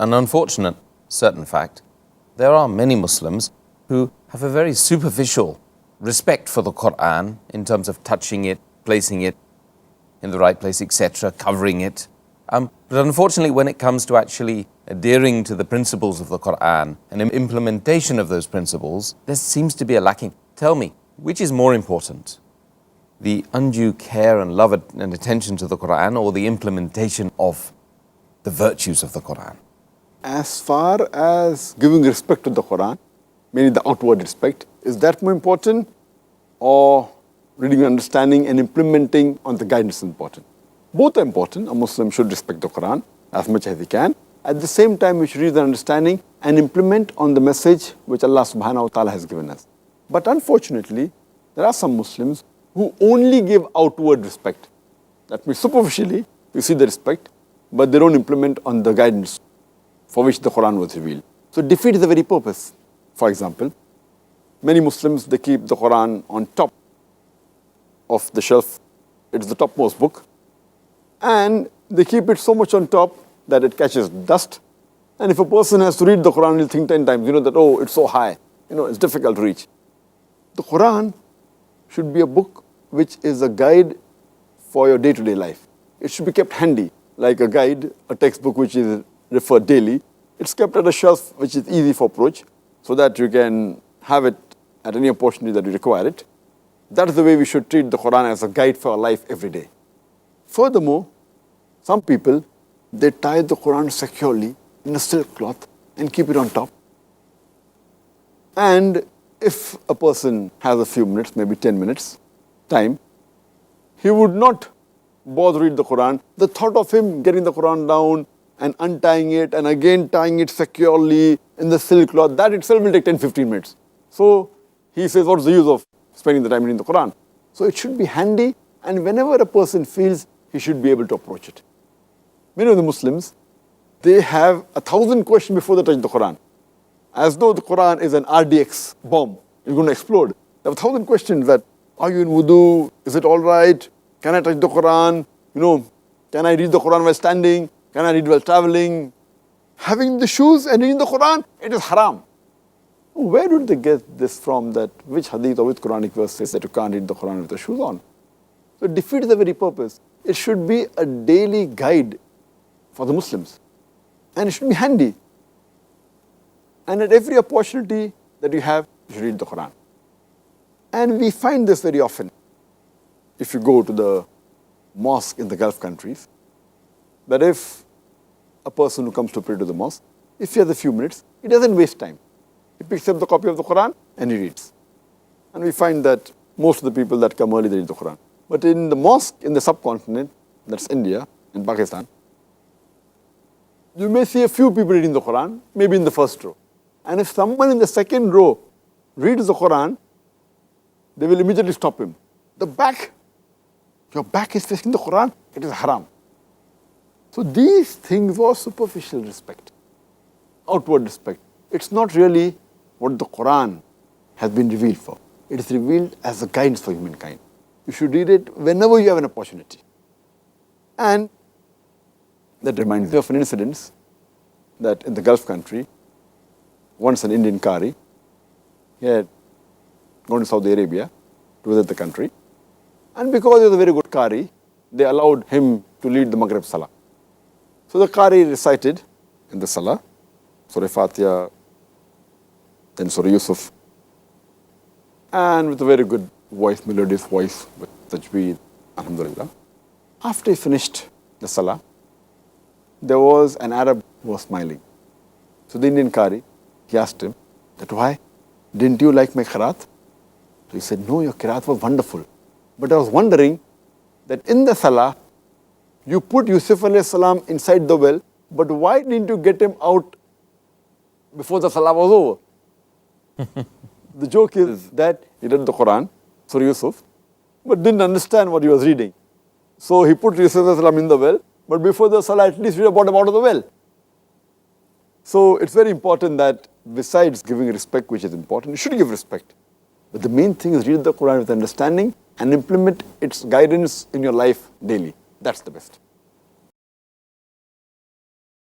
an unfortunate certain fact. There are many Muslims who have a very superficial respect for the Quran in terms of touching it, placing it in the right place, etc., covering it. But unfortunately, when it comes to actually adhering to the principles of the Quran and implementation of those principles, there seems to be a lacking. Tell me, which is more important? The undue care and love and attention to the Quran, or the implementation of the virtues of the Quran? As far as giving respect to the Quran, meaning the outward respect, is that more important, or reading, understanding and implementing on the guidance important? Both are important. A Muslim should respect the Quran as much as he can. At the same time, we should read the understanding and implement on the message which Allah subhanahu wa ta'ala has given us. But unfortunately, there are some Muslims who only give outward respect. That means superficially, you see the respect, but they don't implement on the guidance for which the Quran was revealed. So it defeats the very purpose. For example, many Muslims, they keep the Quran on top of the shelf. It's the topmost book. And they keep it so much on top that it catches dust. And if a person has to read the Quran, he'll think 10 times, that, oh, it's so high. It's difficult to reach. The Quran should be a book which is a guide for your day-to-day life. It should be kept handy, like a guide, a textbook which is referred daily. It's kept at a shelf which is easy for approach, so that you can have it at any opportunity that you require it. That is the way we should treat the Quran, as a guide for our life every day. Furthermore, some people, they tie the Quran securely in a silk cloth and keep it on top. And if a person has a few minutes, maybe 10 minutes time, he would not bother read the Quran. The thought of him getting the Quran down and untying it and again tying it securely in the silk cloth, that itself will take 10-15 minutes. So he says, what's the use of spending the time reading the Quran? So it should be handy, and whenever a person feels, he should be able to approach it. Many of the Muslims, they have 1,000 questions before they touch the Quran, as though the Quran is an RDX bomb. It's going to explode. They have 1,000 questions that, are you in wudu? Is it all right? Can I touch the Quran? Can I read the Quran while standing? Can I read while traveling? Having the shoes and reading the Quran, it is haram. Where did they get this from, that which hadith or which Quranic verse says that you can't read the Quran with the shoes on? So it defeats the very purpose. It should be a daily guide for the Muslims. And it should be handy. And at every opportunity that you have, you should read the Quran. And we find this very often. If you go to the mosque in the Gulf countries, that if a person who comes to pray to the mosque, if he has a few minutes, he doesn't waste time. He picks up the copy of the Quran and he reads. And we find that most of the people that come early, they read the Quran. But in the mosque in the subcontinent, that's India and Pakistan, you may see a few people reading the Quran, maybe in the first row. And if someone in the second row reads the Quran, they will immediately stop him. Your back is facing the Quran, it is haram. So these things are superficial respect, outward respect. It's not really what the Quran has been revealed for. It is revealed as a guidance for humankind. You should read it whenever you have an opportunity. And that reminds me of an incident that in the Gulf country, once an Indian Qari, he had gone to Saudi Arabia to visit the country. And because he was a very good Qari, they allowed him to lead the Maghrib Salah. So the Qari recited in the Salah, Surah Fatiha, then Surah Yusuf, and with a very good voice, melodious voice, with tajweed, alhamdulillah. After he finished the Salah, there was an Arab who was smiling. So the Indian Qari, he asked him, that why? Didn't you like my qiraat? So he said, no, your qiraat was wonderful. But I was wondering that in the Salah, you put Yusuf alayhi salam inside the well, but why didn't you get him out before the Salah was over? The joke is that he read the Quran, Surah Yusuf, but didn't understand what he was reading. So he put Yusuf alayhi salam in the well, but before the Salah, at least read about him out of the well. So it's very important that besides giving respect, which is important, you should give respect. But the main thing is read the Quran with understanding and implement its guidance in your life daily. That's the best.